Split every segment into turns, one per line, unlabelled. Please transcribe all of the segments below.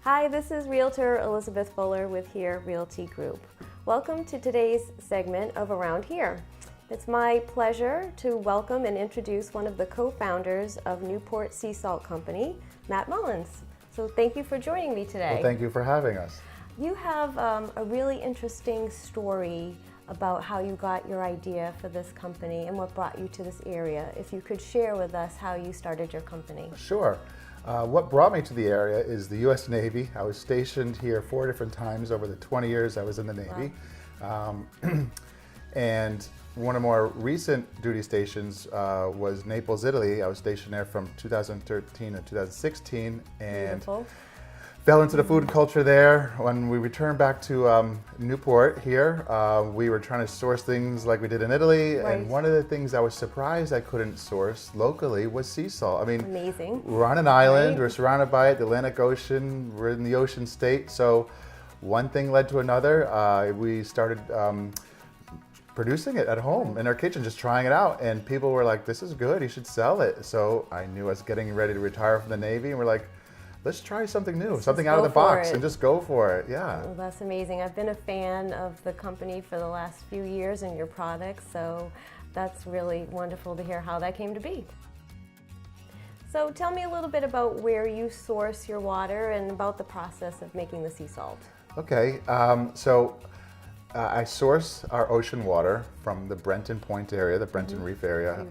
Hi, this is Realtor Elizabeth Fuller with Here Realty Group. Welcome to today's segment of Around Here. It's my pleasure to welcome and introduce one of the co-founders of Newport Sea Salt Company, Matt Mullins. So thank you for joining me today.
Well, thank you for having us.
You have a really interesting story about how you got your idea for this company and what brought you to this area. If you could share with us how you started your company.
Sure. What brought me to the area is the U.S. Navy. I was stationed here 4 different times over the 20 years I was in the Navy. Wow. And one of more recent duty stations was Naples, Italy. I was stationed there from 2013 to 2016 and
Beautiful.
Fell into the food culture there. When we returned back to Newport here, we were trying to source things like we did in Italy.
Right.
And one of the things I was surprised I couldn't source locally was sea salt. I mean,
Amazing.
We're on an island,
Right.
We're surrounded by it, the Atlantic Ocean, we're in the ocean state. So one thing led to another. We started producing it at home in our kitchen, just trying it out. And people were like, this is good, you should sell it. So I knew I was getting ready to retire from the Navy, and we're like, let's try something new, something out of the box, and just go for it. Yeah.
Well, that's amazing. I've been a fan of the company for the last few years and your products, so that's really wonderful to hear how that came to be. So tell me a little bit about where you source your water and about the process of making the sea salt.
Okay, I source our ocean water from the Brenton Point area, the Brenton Reef area.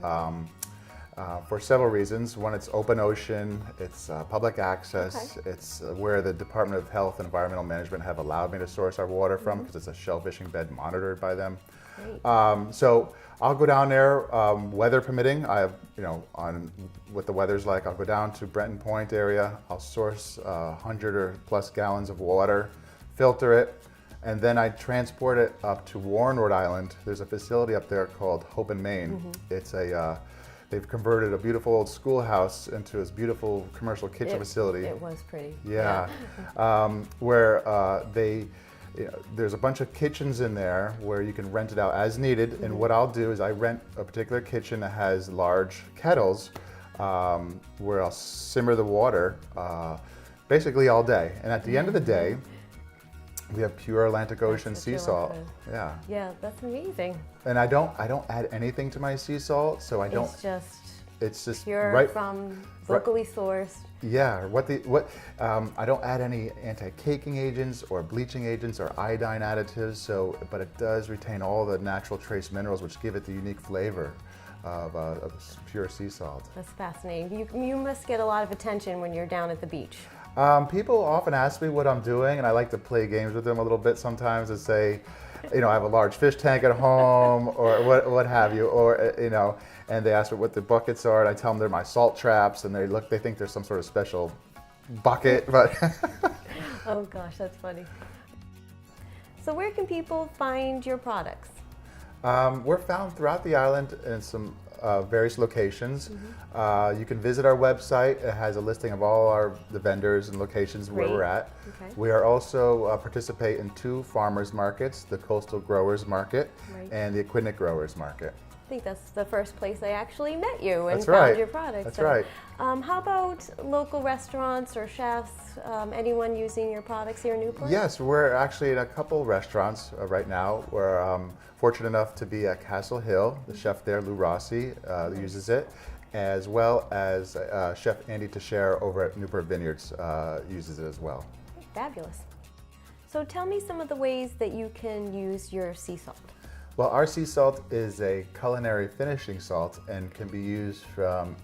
For several reasons. One, it's open ocean, it's public access, it's where the Department of Health and Environmental Management have allowed me to source our water from because it's a shellfishing bed monitored by them. So I'll go down there, weather permitting. I have, on what the weather's like, I'll go down to Brenton Point area, I'll source 100 or plus gallons of water, filter it, and then I transport it up to Warren, Rhode Island. There's a facility up there called Hope and Main. It's they've converted a beautiful old schoolhouse into this beautiful commercial kitchen facility.
It was pretty.
Yeah, where there's a bunch of kitchens in there where you can rent it out as needed. And what I'll do is I rent a particular kitchen that has large kettles where I'll simmer the water basically all day. And at the end of the day, we have pure Atlantic Ocean sea salt. Yeah.
Yeah, that's amazing.
And I don't add anything to my sea salt, so I don't. It's just
pure
right
from locally sourced.
Yeah. I don't add any anti-caking agents or bleaching agents or iodine additives. So, but it does retain all the natural trace minerals, which give it the unique flavor of pure sea salt.
That's fascinating. You must get a lot of attention when you're down at the beach.
People often ask me what I'm doing, and I like to play games with them a little bit sometimes and say, I have a large fish tank at home, or what have you, or and they ask me what the buckets are, and I tell them they're my salt traps, and they think there's some sort of special bucket, but.
Oh gosh, that's funny. So where can people find your products?
We're found throughout the island in some various locations. You can visit our website. It has a listing of all the vendors and locations where we're at. We are also participate in 2 farmers markets, the Coastal Growers Market and the Aquidneck Growers Market.
I think that's the first place I actually met you and
That's
found
right.
your products.
That's
so,
right.
How about local restaurants or chefs? Anyone using your products here in Newport?
Yes, we're actually in a couple restaurants right now. We're fortunate enough to be at Castle Hill. The chef there, Lou Rossi, uses it, as well as Chef Andy Teixeira over at Newport Vineyards uses it as well.
Fabulous. So tell me some of the ways that you can use your sea salt.
Well, our sea salt is a culinary finishing salt and can be used from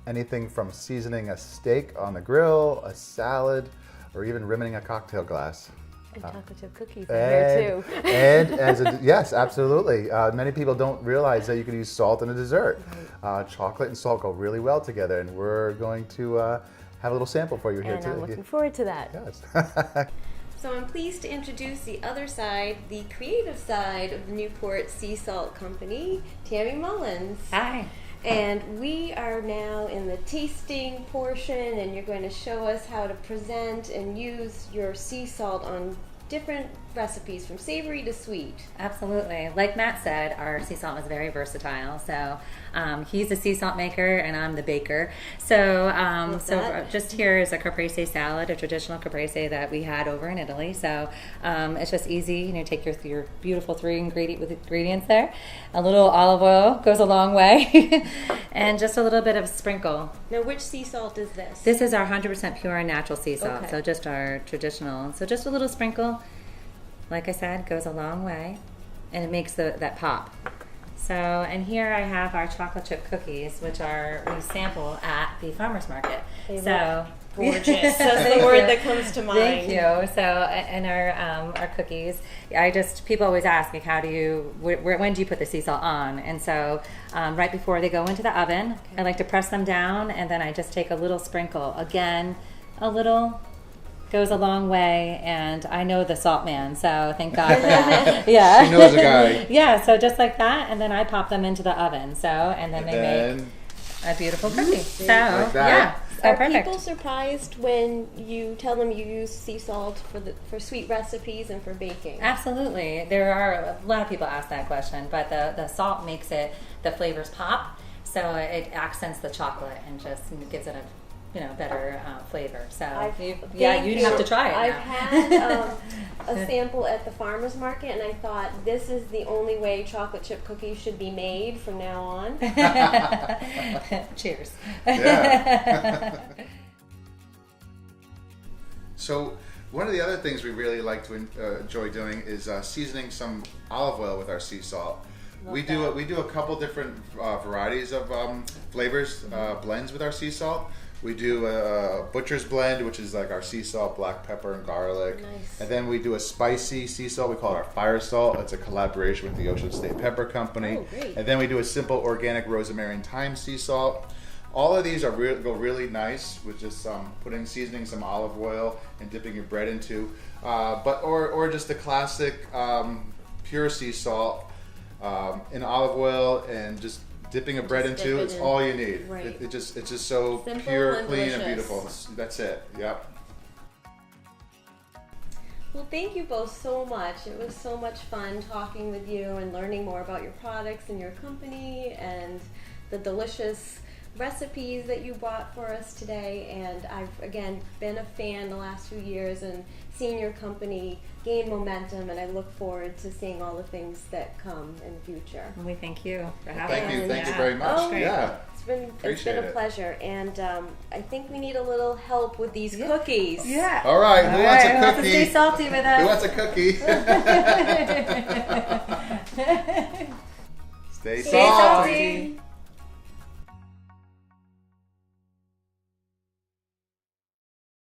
anything from seasoning a steak on the grill, a salad, or even rimming a cocktail glass.
And chocolate chip cookies are here too.
And yes, absolutely. Many people don't realize that you can use salt in a dessert. Chocolate and salt go really well together, and we're going to have a little sample for you here today.
And I'm looking forward to that.
Yes.
So I'm pleased to introduce the other side, the creative side of the Newport Sea Salt Company, Tammy Mullins.
Hi.
And we are now in the tasting portion, and you're going to show us how to present and use your sea salt on different recipes from savory to sweet.
Absolutely. Like Matt said, our sea salt is very versatile. So he's a sea salt maker and I'm the baker. So just here is a caprese salad, a traditional caprese that we had over in Italy. So it's just easy. You know, take your beautiful 3 ingredients there. A little olive oil goes a long way, and just a little bit of sprinkle.
Now, which sea salt is this?
This is our 100% pure and natural sea salt.
Okay.
So just our traditional. So just a little sprinkle, like I said, goes a long way, and it makes that pop. So, and here I have our chocolate chip cookies, which we sample at the farmer's market.
They
so
look gorgeous. That's the word that comes to mind.
Thank you. So, and our cookies, people always ask, like, when do you put the sea salt on? And so, right before they go into the oven, I like to press them down, and then I just take a little sprinkle. Again, a little goes a long way, and I know the salt man, so thank God for that. Yeah.
She knows a guy.
Yeah, so just like that, and then I pop them into the oven. So, and then they make a beautiful cookie. So,
like
yeah. So
Are
perfect.
people surprised when you tell them you use sea salt for sweet recipes and for baking?
Absolutely. There are a lot of people ask that question, but the salt makes the flavors pop, so it accents the chocolate and just gives it a better flavor. So you'd have to try it.
I've
now.
had a sample at the farmer's market, and I thought this is the only way chocolate chip cookies should be made from now on.
Cheers.
Yeah. So one of the other things we really like to enjoy doing is seasoning some olive oil with our sea salt. We do a couple different varieties of flavors, blends with our sea salt. We do a butcher's blend, which is like our sea salt, black pepper, and garlic.
Nice.
And then we do a spicy sea salt. We call it our fire salt. It's a collaboration with the Ocean State Pepper Company.
Oh, great.
And then we do a simple organic rosemary and thyme sea salt. All of these go really nice with just seasoning some olive oil and dipping your bread into, or just the classic pure sea salt in olive oil and just dipping a bread into. It's all you need.
Right.
It's just so
simple
pure,
and
clean,
delicious.
and beautiful. That's it. Yep.
Well, thank you both so much. It was so much fun talking with you and learning more about your products and your company and the delicious recipes that you brought for us today. And I've, again, been a fan the last few years and seen your company gain momentum, and I look forward to seeing all the things that come in the future.
We thank you for having us.
Thank you very much.
Oh,
Yeah.
It's been a pleasure, and I think we need a little help with these cookies.
Yeah.
All right. Who wants a
Let's
cookie?
stay salty with us.
Who wants a cookie? Stay
Stay
salty.
salty.